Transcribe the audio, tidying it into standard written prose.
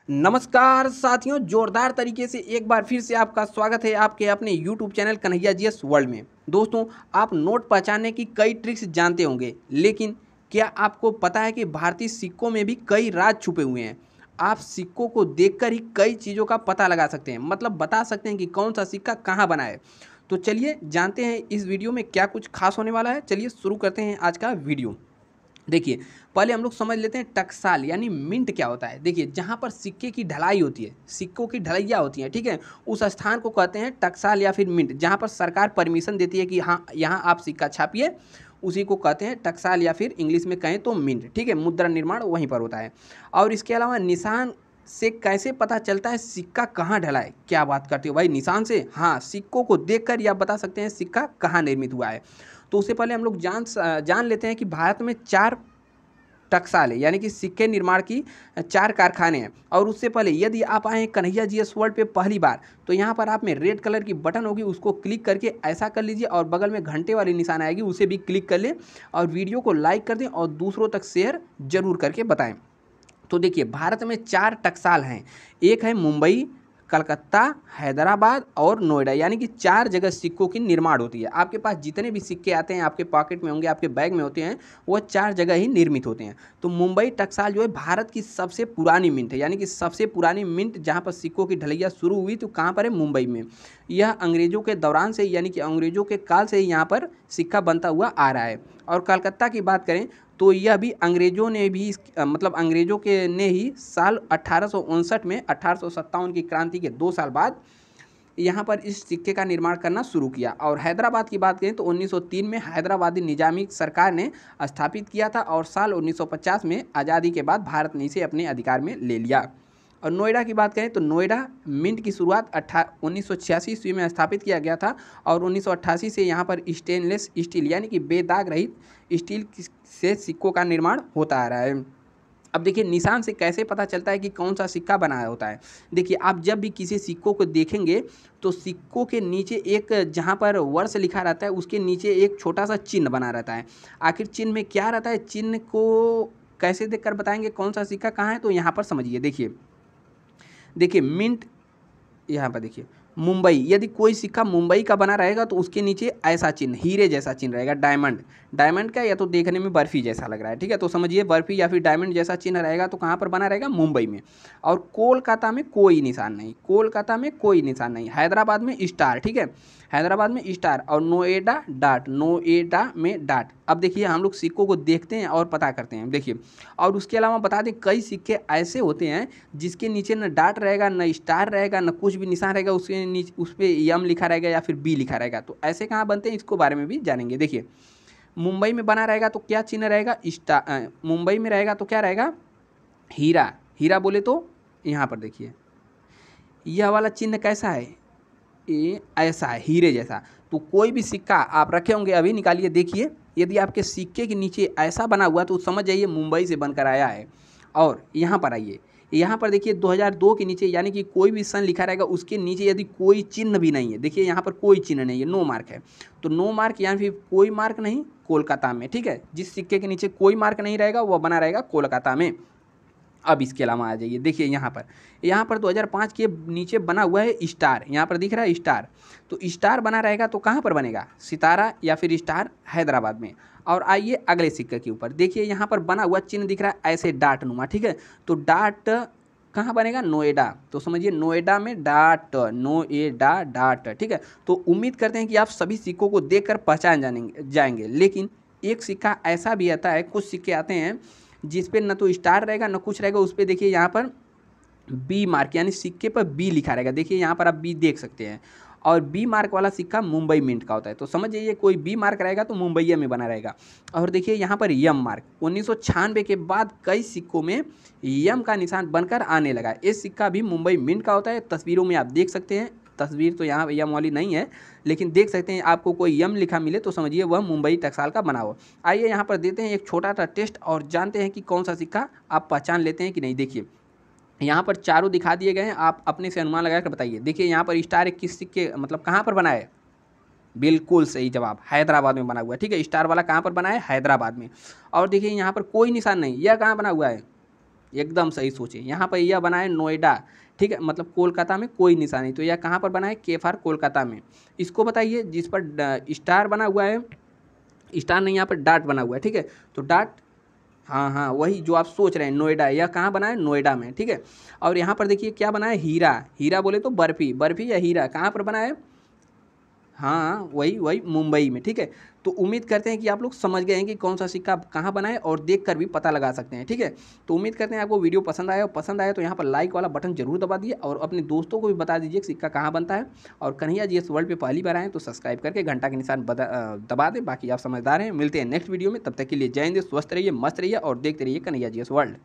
नमस्कार साथियों, जोरदार तरीके से एक बार फिर से आपका स्वागत है आपके अपने YouTube channel Kanhaiya GS world में। दोस्तों, आप नोट पहचानने की कई ट्रिक्स जानते होंगे, लेकिन क्या आपको पता है कि भारतीय सिक्कों में भी कई राज छुपे हुए हैं। आप सिक्कों को देखकर ही कई चीज़ों का पता लगा सकते हैं, मतलब बता सकते हैं कि कौन सा सिक्का कहाँ बना है। तो चलिए जानते हैं इस वीडियो में क्या कुछ खास होने वाला है। चलिए शुरू करते हैं आज का वीडियो। देखिए, पहले हम लोग समझ लेते हैं टकसाल यानी मिंट क्या होता है। देखिए, जहाँ पर सिक्के की ढलाई होती है, सिक्कों की ढलैया होती है, ठीक है, उस स्थान को कहते हैं टकसाल या फिर मिंट। जहाँ पर सरकार परमिशन देती है कि हाँ, यहाँ आप सिक्का छापिए, उसी को कहते हैं टकसाल या फिर इंग्लिश में कहें तो मिंट। ठीक है, मुद्रा निर्माण वहीं पर होता है। और इसके अलावा निशान से कैसे पता चलता है सिक्का कहाँ ढला है। क्या बात करते हो भाई, निशान से? हाँ, सिक्कों को देखकर ही आप बता सकते हैं सिक्का कहाँ निर्मित हुआ है। तो उससे पहले हम लोग जान लेते हैं कि भारत में 4 टकसाल है, यानी कि सिक्के निर्माण की 4 कारखाने हैं। और उससे पहले यदि आप आए हैं कन्हैया जीएस वर्ल्ड पे पहली बार, तो यहाँ पर आप में रेड कलर की बटन होगी, उसको क्लिक करके ऐसा कर लीजिए और बगल में घंटे वाली निशान आएगी, उसे भी क्लिक कर लें और वीडियो को लाइक कर दें और दूसरों तक शेयर जरूर करके बताएं। तो देखिए, भारत में 4 टकसाल हैं। एक है मुंबई, कलकत्ता, हैदराबाद और नोएडा, यानी कि 4 जगह सिक्कों की निर्माण होती है। आपके पास जितने भी सिक्के आते हैं, आपके पॉकेट में होंगे, आपके बैग में होते हैं, वो 4 जगह ही निर्मित होते हैं। तो मुंबई टकसाल जो है भारत की सबसे पुरानी मिंट है, यानी कि सबसे पुरानी मिंट जहाँ पर सिक्कों की ढलैया शुरू हुई तो कहाँ पर है? मुंबई में। यह अंग्रेजों के दौरान से, यानी कि अंग्रेजों के काल से ही यहाँ पर सिक्का बनता हुआ आ रहा है। और कलकत्ता की बात करें तो यह भी अंग्रेजों ने भी मतलब अंग्रेजों के ने ही साल 1859 में 1857 की क्रांति के 2 साल बाद यहाँ पर इस सिक्के का निर्माण करना शुरू किया। और हैदराबाद की बात करें तो 1903 में हैदराबादी निजामी सरकार ने स्थापित किया था और साल 1950 में आज़ादी के बाद भारत ने इसे अपने अधिकार में ले लिया। और नोएडा की बात करें तो नोएडा मिंट की शुरुआत 1986 ईस्वी में स्थापित किया गया था और 1988 से यहाँ पर स्टेनलेस स्टील यानी कि बेदाग रहित स्टील से सिक्कों का निर्माण होता आ रहा है। अब देखिए, निशान से कैसे पता चलता है कि कौन सा सिक्का बनाया होता है। देखिए, आप जब भी किसी सिक्कों को देखेंगे तो सिक्कों के नीचे एक जहाँ पर वर्ष लिखा रहता है, उसके नीचे एक छोटा सा चिन्ह बना रहता है। आखिर चिन्ह में क्या रहता है, चिन्ह को कैसे देखकर बताएंगे कौन सा सिक्का कहाँ है? तो यहाँ पर समझिए। देखिए मिंट, यहाँ पर देखिए मुंबई, यदि कोई सिक्का मुंबई का बना रहेगा तो उसके नीचे ऐसा चिन्ह, हीरे जैसा चिन्ह रहेगा, डायमंड। डायमंड का या तो देखने में बर्फी जैसा लग रहा है, ठीक है, तो समझिए बर्फी या फिर डायमंड जैसा चिन्ह रहेगा तो कहाँ पर बना रहेगा? मुंबई में। और कोलकाता में कोई निशान नहीं, कोलकाता में कोई निशान नहीं। हैदराबाद में स्टार, ठीक है, हैदराबाद में स्टार। और नोएडा डाट, नोएडा में डाट। अब देखिए, हम लोग सिक्कों को देखते हैं और पता करते हैं। देखिए, और उसके अलावा बता दें, कई सिक्के ऐसे होते हैं जिसके नीचे न डाट रहेगा, न स्टार रहेगा, न कुछ भी निशान रहेगा, उसके नीचे उस पर यम लिखा रहेगा या फिर बी लिखा रहेगा। तो ऐसे कहाँ बनते हैं, इसको बारे में भी जानेंगे। देखिए, मुंबई में बना रहेगा तो क्या चिन्ह रहेगा? स्टार। मुंबई में रहेगा तो क्या रहेगा? हीरा। हीरा बोले तो यहाँ पर देखिए, यह वाला चिन्ह कैसा है? ये ऐसा है, हीरे जैसा। तो कोई भी सिक्का आप रखे होंगे, अभी निकालिए देखिए, यदि आपके सिक्के के नीचे ऐसा बना हुआ तो समझ जाइए मुंबई से बनकर आया है। और यहाँ पर आइए, यहाँ पर देखिए 2002 के नीचे, यानी कि कोई भी सन लिखा रहेगा, उसके नीचे यदि कोई चिन्ह भी नहीं है, देखिए यहाँ पर कोई चिन्ह नहीं है, नो मार्क है। तो नो मार्क यानी फिर कोई मार्क नहीं, कोलकाता में, ठीक है। जिस सिक्के के नीचे कोई मार्क नहीं रहेगा वह बना रहेगा कोलकाता में। अब इसके अलावा आ जाइए, देखिए यहाँ पर 2005 के नीचे बना हुआ है स्टार, यहाँ पर दिख रहा है स्टार। तो स्टार बना रहेगा तो कहाँ पर बनेगा? सितारा या फिर स्टार, हैदराबाद में। और आइए अगले सिक्के के ऊपर, देखिए यहाँ पर बना हुआ चिन्ह दिख रहा है ऐसे डाट नुमा, ठीक है। तो डाट कहाँ बनेगा? नोएडा। तो समझिए नोएडा में डाट, नोएडा डाट, ठीक है। तो उम्मीद करते हैं कि आप सभी सिक्कों को देखकर पहचान जाएंगे। लेकिन एक सिक्का ऐसा भी आता है, कुछ सिक्के आते हैं जिस पे न तो स्टार रहेगा न कुछ रहेगा, उस पर देखिए यहाँ पर बी मार्क, यानी सिक्के पर बी लिखा रहेगा। देखिए यहाँ पर आप बी देख सकते हैं। और बी मार्क वाला सिक्का मुंबई मिंट का होता है। तो समझ जाइए, कोई बी मार्क रहेगा तो मुंबई में बना रहेगा। और देखिए यहाँ पर यम मार्क, 1996 के बाद कई सिक्कों में यम का निशान बनकर आने लगा। ये सिक्का भी मुंबई मिंट का होता है। तस्वीरों में आप देख सकते हैं, तस्वीर तो यहाँ यम वाली नहीं है, लेकिन देख सकते हैं, आपको कोई यम लिखा मिले तो समझिए वह मुंबई टकसाल का बना हो। आइए यहाँ पर देते हैं एक छोटा सा टेस्ट और जानते हैं कि कौन सा सिक्का आप पहचान लेते हैं कि नहीं। देखिए, यहाँ पर चारों दिखा दिए गए हैं, आप अपने से अनुमान लगाकर बताइए। देखिए यहाँ पर स्टार किस सिक्के, मतलब कहाँ पर बना है? बिल्कुल सही जवाब, हैदराबाद में बना हुआ है, ठीक है। स्टार वाला कहाँ पर बना है? हैदराबाद में। और देखिए यहाँ पर कोई निशान नहीं, यह कहाँ बना हुआ है? एकदम सही सोचे। यहाँ पर यह बना है नोएडा, ठीक है, मतलब कोलकाता में कोई निशान नहीं, तो यह कहाँ पर बना है, KFR कोलकाता में। इसको बताइए जिस पर स्टार बना हुआ है, स्टार नहीं, यहाँ पर डाट बना हुआ है, ठीक है, तो डाट, हाँ हाँ वही जो आप सोच रहे हैं नोएडा, यह कहाँ बना है, नोएडा में, ठीक है। और यहाँ पर देखिए क्या बना है, हीरा, हीरा बोले तो बर्फी, बर्फी या हीरा कहाँ पर बना है, हाँ वही वही मुंबई में, ठीक है। तो उम्मीद करते हैं कि आप लोग समझ गए हैं कि कौन सा सिक्का कहाँ बना है, और देख कर भी पता लगा सकते हैं, ठीक है। तो उम्मीद करते हैं आपको वीडियो पसंद आया, और पसंद आया तो यहाँ पर लाइक वाला बटन जरूर दबा दिए, और अपने दोस्तों को भी बता दीजिए कि सिक्का कहाँ बनता है। और कन्हैया GS वर्ल्ड पे पहली बार आए तो सब्सक्राइब करके घंटा के निशान दबा दें। बाकी आप समझदार हैं, मिलते हैं नेक्स्ट वीडियो में, तब तक के लिए जय हिंद, स्वस्थ रहिए, मस्त रहिए और देखते रहिए कन्हैया GS वर्ल्ड।